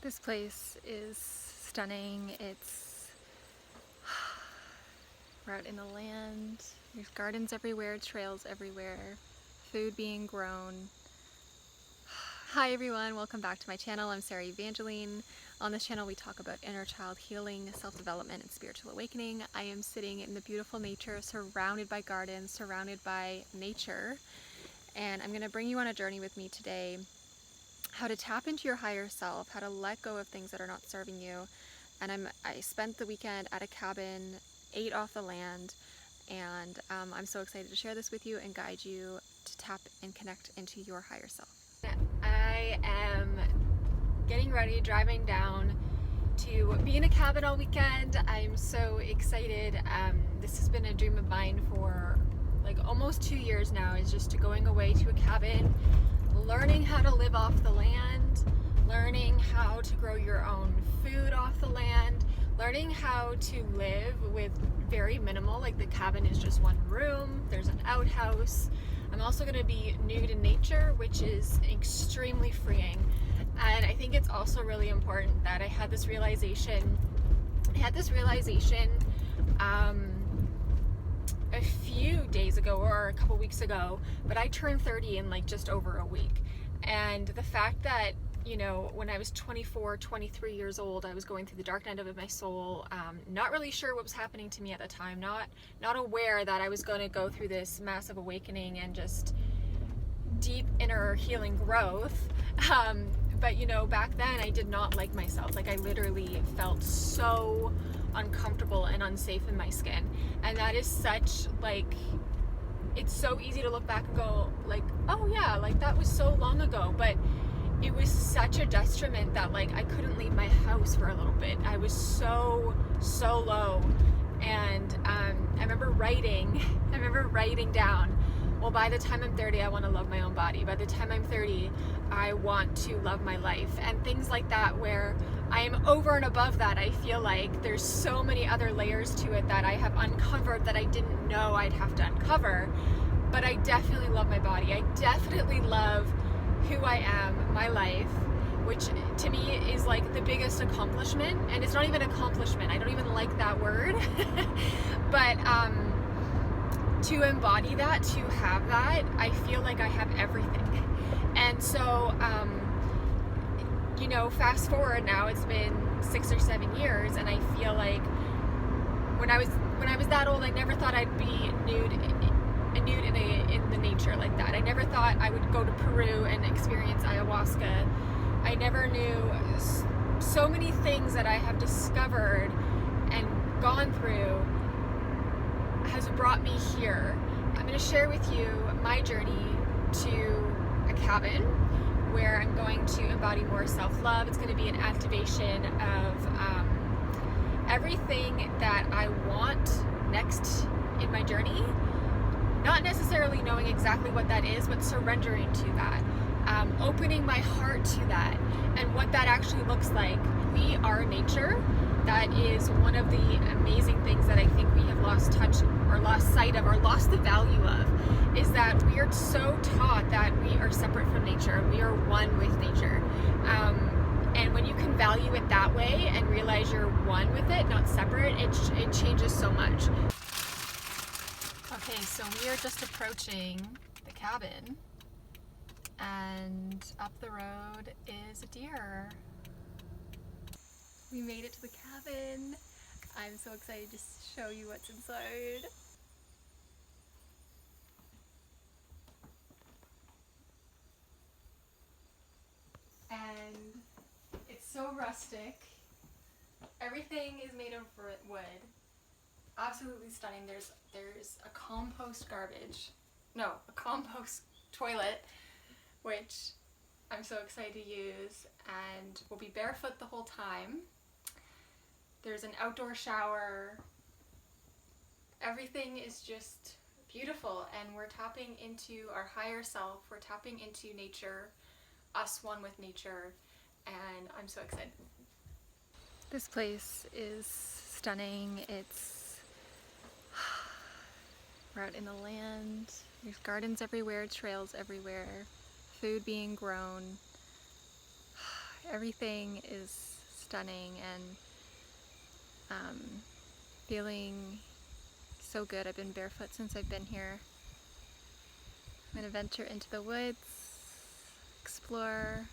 This place is stunning. We're out in the land. There's gardens everywhere, trails everywhere, food being grown. Hi everyone, welcome back to my channel. I'm Sarah Evangeline. On this channel we talk about inner child healing, self-development, and spiritual awakening. I am sitting in the beautiful nature, surrounded by gardens, surrounded by nature, and I'm going to bring you on a journey with me today. How to tap into your higher self, how to let go of things that are not serving you. And I spent the weekend at a cabin, ate off the land, and I'm so excited to share this with you and guide you to tap and connect into your higher self. I am getting ready, driving down to be in a cabin all weekend. I'm so excited. This has been a dream of mine for like almost 2 years now, is just going away to a cabin, learning how to live off the land, learning how to grow your own food off the land, learning how to live with very minimal, like the cabin is just one room, there's an outhouse. I'm also going to be nude in nature, which is extremely freeing. And I think it's also really important that I had this realization a few days ago or a couple weeks ago, but I turned 30 in like just over a week. And the fact that, you know, when I was 24, 23 years old, I was going through the dark night of my soul, not really sure what was happening to me at the time, not aware that I was going to go through this massive awakening and just deep inner healing growth. But you know, back then I did not like myself. Like I literally felt so uncomfortable and unsafe in my skin. And that is such, like, it's so easy to look back and go like, oh yeah, like that was so long ago. But it was such a detriment that like I couldn't leave my house for a little bit. I was so low. And I remember writing down, well, by the time I'm 30, I want to love my own body. By the time I'm 30, I want to love my life. And things like that, where I am over and above that. I feel like there's so many other layers to it that I have uncovered that I didn't know I'd have to uncover. But I definitely love my body. I definitely love who I am, my life, which to me is like the biggest accomplishment. And it's not even an accomplishment. I don't even like that word. But to embody that, to have that, I feel like I have everything. And so, you know, fast forward now, it's been 6 or 7 years, and I feel like when I was that old, I never thought I'd be nude in the nature like that. I never thought I would go to Peru and experience ayahuasca. I never knew so many things that I have discovered and gone through has brought me here. I'm going to share with you my journey to a cabin where I'm going to embody more self-love. It's going to be an activation of everything that I want next in my journey. Not necessarily knowing exactly what that is, but surrendering to that. Opening my heart to that and what that actually looks like. We are nature. That is one of the amazing things that I think we have lost touch or lost sight of or lost the value of, is that we are so taught that we are separate from nature. We are one with nature. And when you can value it that way and realize you're one with it, not separate, it changes so much. Okay, so we are just approaching the cabin, and up the road is a deer. We made it to the cabin. I'm so excited to show you what's inside. And it's so rustic. Everything is made of wood. Absolutely stunning. There's a compost toilet, which I'm so excited to use, and we'll be barefoot the whole time. There's an outdoor shower. Everything is just beautiful, and we're tapping into our higher self. We're tapping into nature, us one with nature, and I'm so excited. This place is stunning. We're out in the land. There's gardens everywhere, trails everywhere, food being grown. Everything is stunning and feeling so good. I've been barefoot since I've been here. I'm gonna venture into the woods, explore.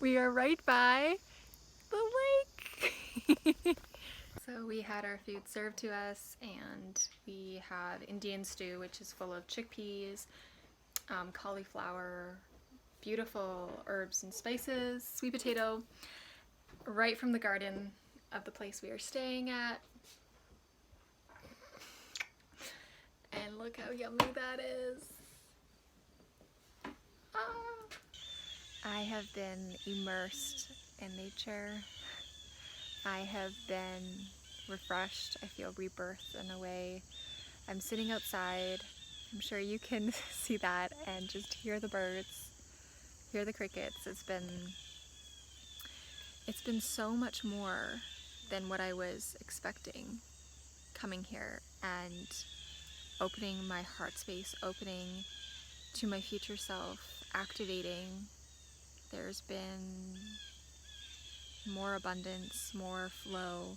We are right by the lake. So we had our food served to us, and we have Indian stew, which is full of chickpeas, cauliflower, beautiful herbs and spices, sweet potato, right from the garden of the place we are staying at. And look how yummy that is. I have been immersed in nature. I have been refreshed. I feel rebirthed in a way. I'm sitting outside. I'm sure you can see that and just hear the birds, hear the crickets. It's been so much more than what I was expecting coming here and opening my heart space, opening to my future self, activating. There's been more abundance, more flow,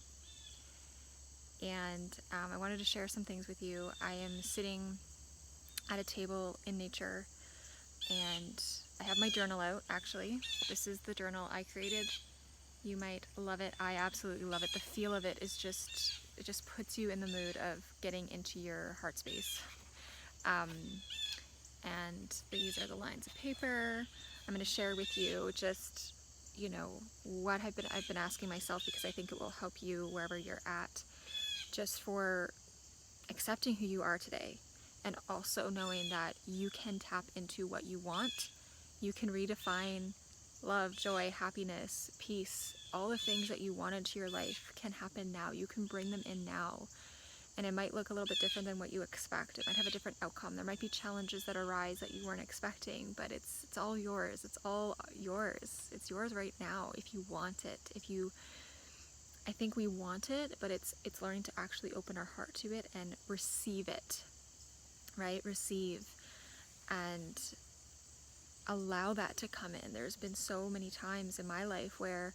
and I wanted to share some things with you. I am sitting at a table in nature, and I have my journal out. Actually, this is the journal I created. You might love it. I absolutely love it. The feel of it is it just puts you in the mood of getting into your heart space. And these are the lines of paper. I'm going to share with you just, what I've been asking myself, because I think it will help you wherever you're at, just for accepting who you are today, and also knowing that you can tap into what you want. You can redefine love, joy, happiness, peace. All the things that you want into your life can happen now. You can bring them in now. And it might look a little bit different than what you expect. It might have a different outcome. There might be challenges that arise that you weren't expecting, but it's all yours. It's all yours. It's yours right now if you want it. I think we want it, but it's learning to actually open our heart to it and receive it, right? Receive and allow that to come in. There's been so many times in my life where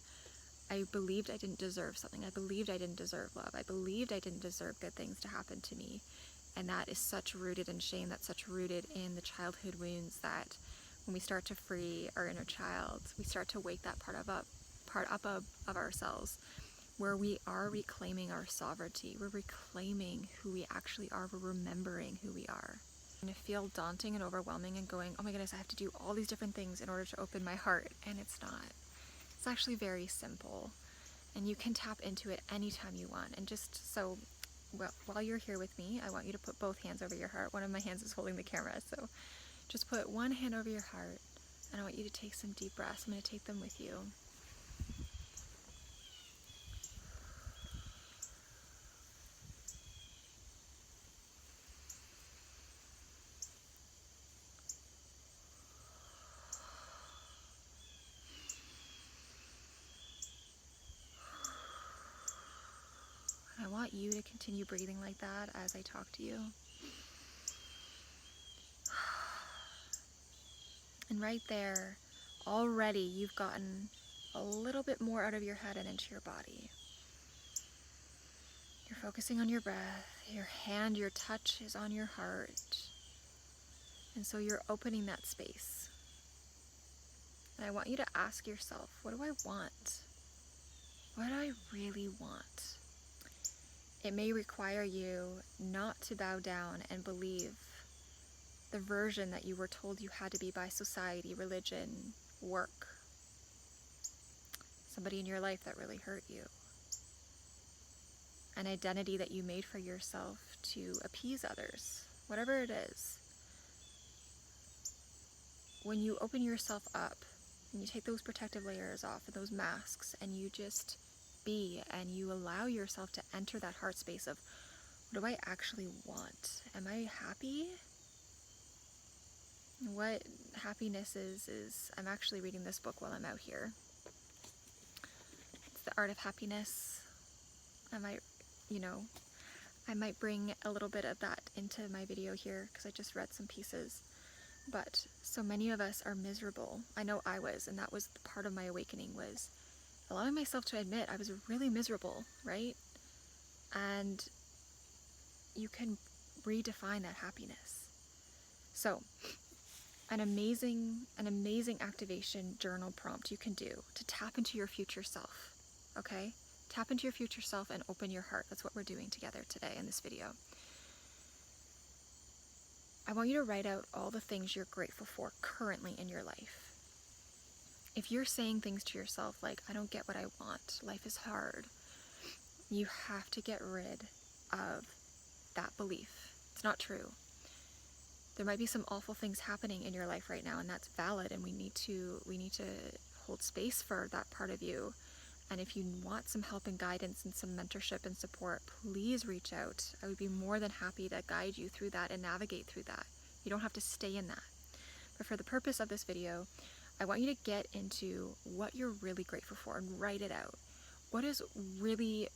I believed I didn't deserve something. I believed I didn't deserve love. I believed I didn't deserve good things to happen to me. And that is such rooted in shame. That's such rooted in the childhood wounds that when we start to free our inner child, we start to wake that part up of ourselves, where we are reclaiming our sovereignty. We're reclaiming who we actually are. We're remembering who we are. And it feels daunting and overwhelming and going, oh my goodness, I have to do all these different things in order to open my heart. And it's not. It's actually very simple, and you can tap into it anytime you want. And just so, while you're here with me, I want you to put both hands over your heart. One of my hands is holding the camera, so just put one hand over your heart, and I want you to take some deep breaths. I'm going to take them with you. I want you to continue breathing like that as I talk to you. And right there, already you've gotten a little bit more out of your head and into your body. You're focusing on your breath, your touch is on your heart. And so you're opening that space. And I want you to ask yourself, what do I want? What do I really want? It may require you not to bow down and believe the version that you were told you had to be by society, religion, work, somebody in your life that really hurt you, an identity that you made for yourself to appease others, whatever it is. When you open yourself up and you take those protective layers off and those masks, and you just be, and you allow yourself to enter that heart space of, what do I actually want? Am I happy? What happiness is I'm actually reading this book while I'm out here. It's The Art of Happiness. I might bring a little bit of that into my video here because I just read some pieces. But so many of us are miserable. I know I was, and that was the part of my awakening, was allowing myself to admit I was really miserable, right? And you can redefine that happiness. So, an amazing activation journal prompt you can do to tap into your future self, okay? Tap into your future self and open your heart. That's what we're doing together today in this video. I want you to write out all the things you're grateful for currently in your life. If you're saying things to yourself like, I don't get what I want, life is hard, you have to get rid of that belief. It's not true. There might be some awful things happening in your life right now, and that's valid, and we need to hold space for that part of you. And if you want some help and guidance and some mentorship and support, please reach out. I would be more than happy to guide you through that and navigate through that. You don't have to stay in that. But for the purpose of this video, I want you to get into what you're really grateful for and write it out. What is really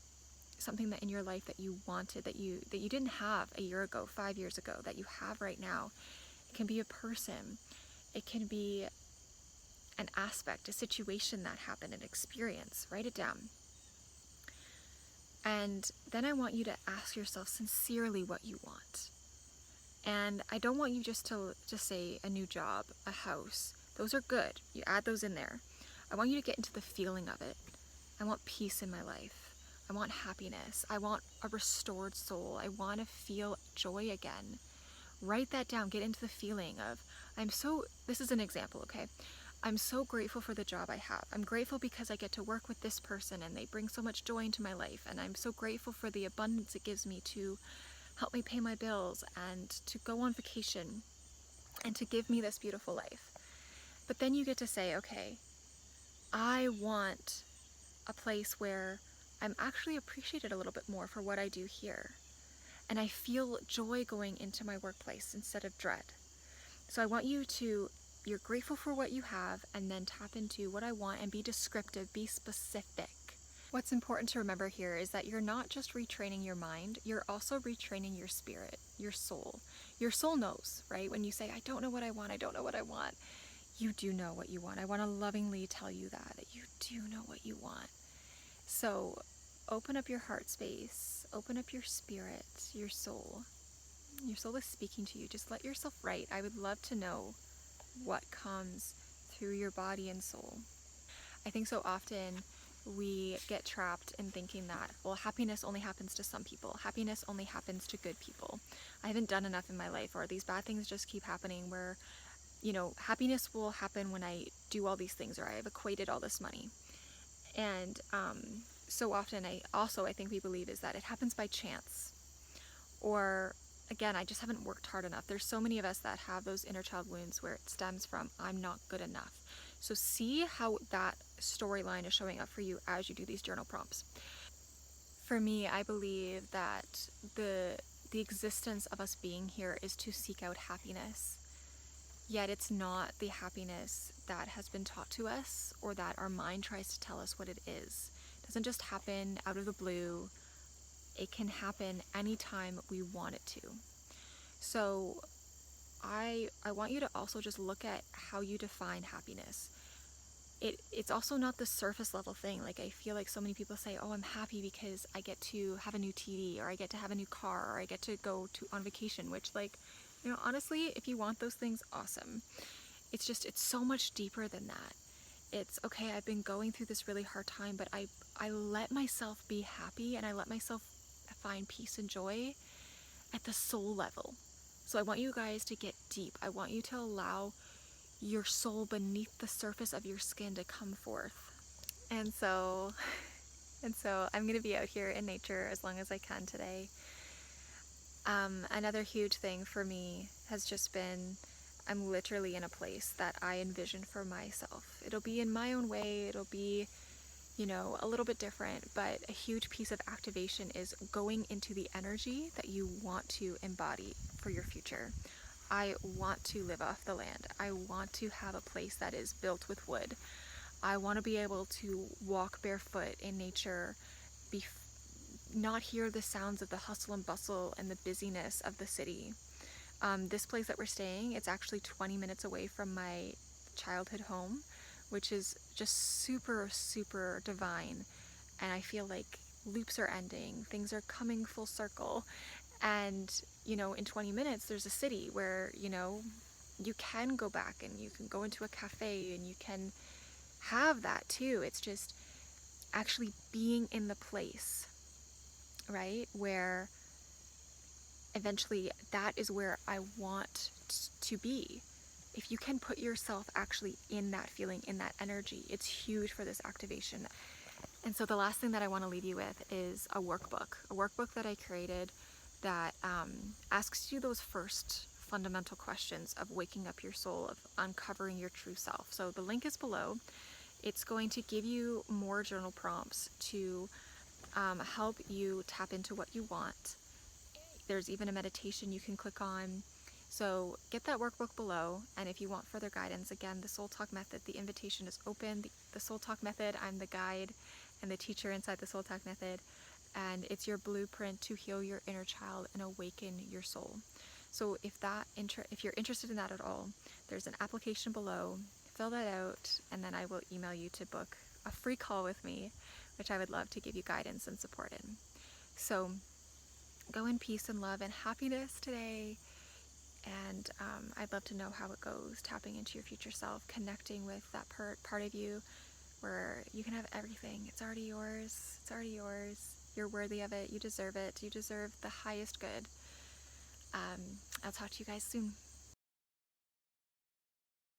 something that in your life that you wanted, that you didn't have a year ago, 5 years ago, that you have right now? It can be a person. It can be an aspect, a situation that happened, an experience. Write it down. And then I want you to ask yourself sincerely what you want. And I don't want you just to say a new job, a house. Those are good. You add those in there. I want you to get into the feeling of it. I want peace in my life. I want happiness. I want a restored soul. I want to feel joy again. Write that down. Get into the feeling of, this is an example, okay? I'm so grateful for the job I have. I'm grateful because I get to work with this person and they bring so much joy into my life. And I'm so grateful for the abundance it gives me to help me pay my bills and to go on vacation and to give me this beautiful life. But then you get to say, okay, I want a place where I'm actually appreciated a little bit more for what I do here. And I feel joy going into my workplace instead of dread. So I want you're grateful for what you have, and then tap into what I want and be descriptive, be specific. What's important to remember here is that you're not just retraining your mind, you're also retraining your spirit, your soul. Your soul knows, right? When you say, I don't know what I want, I don't know what I want, you do know what you want. I want to lovingly tell you that you do know what you want. So open up your heart space, open up your spirit, your soul. Your soul is speaking to you. Just let yourself write. I would love to know what comes through your body and soul. I think so often we get trapped in thinking that, well, happiness only happens to some people. Happiness only happens to good people. I haven't done enough in my life, or these bad things just keep happening where, happiness will happen when I do all these things, or I have equated all this money. And so often I think we believe is that it happens by chance, or again, I just haven't worked hard enough. There's so many of us that have those inner child wounds where it stems from, I'm not good enough. So see how that storyline is showing up for you as you do these journal prompts. For me, I believe that the existence of us being here is to seek out happiness. Yet it's not the happiness that has been taught to us, or that our mind tries to tell us what it is. It doesn't just happen out of the blue. It can happen anytime we want it to. So I want you to also just look at how you define happiness. It's also not the surface level thing. Like, I feel like so many people say, oh, I'm happy because I get to have a new TV, or I get to have a new car, or I get to go on vacation, which, like, honestly, if you want those things, awesome. It's so much deeper than that. It's, okay, I've been going through this really hard time, but I let myself be happy, and I let myself find peace and joy at the soul level. So I want you guys to get deep. I want you to allow your soul beneath the surface of your skin to come forth. And so I'm going to be out here in nature as long as I can today. Another huge thing for me has just been, I'm literally in a place that I envision for myself. It'll be in my own way. It'll be, a little bit different, but a huge piece of activation is going into the energy that you want to embody for your future. I want to live off the land. I want to have a place that is built with wood. I want to be able to walk barefoot in nature, be not hear the sounds of the hustle and bustle and the busyness of the city. This place that we're staying, it's actually 20 minutes away from my childhood home, which is just super, super divine. And I feel like loops are ending, things are coming full circle. And, you know, in 20 minutes, there's a city where, you know, you can go back and you can go into a cafe and you can have that too. It's just actually being in the place, right? Where eventually that is where I want to be. If you can put yourself actually in that feeling, in that energy, it's huge for this activation. And so the last thing that I want to leave you with is a workbook that I created that asks you those first fundamental questions of waking up your soul, of uncovering your true self. So the link is below. It's going to give you more journal prompts to help you tap into what you want. There's even a meditation you can click on. So get that workbook below, and if you want further guidance, again, the Soul Talk Method, the invitation is open. The Soul Talk Method, I'm the guide and the teacher inside the Soul Talk Method, and it's your blueprint to heal your inner child and awaken your soul. So if you're interested in that at all, there's an application below. Fill that out, and then I will email you to book a free call with me, which I would love to give you guidance and support in. So go in peace and love and happiness today. And I'd love to know how it goes, tapping into your future self, connecting with that part of you where you can have everything. It's already yours. It's already yours. You're worthy of it. You deserve it. You deserve the highest good. I'll talk to you guys soon.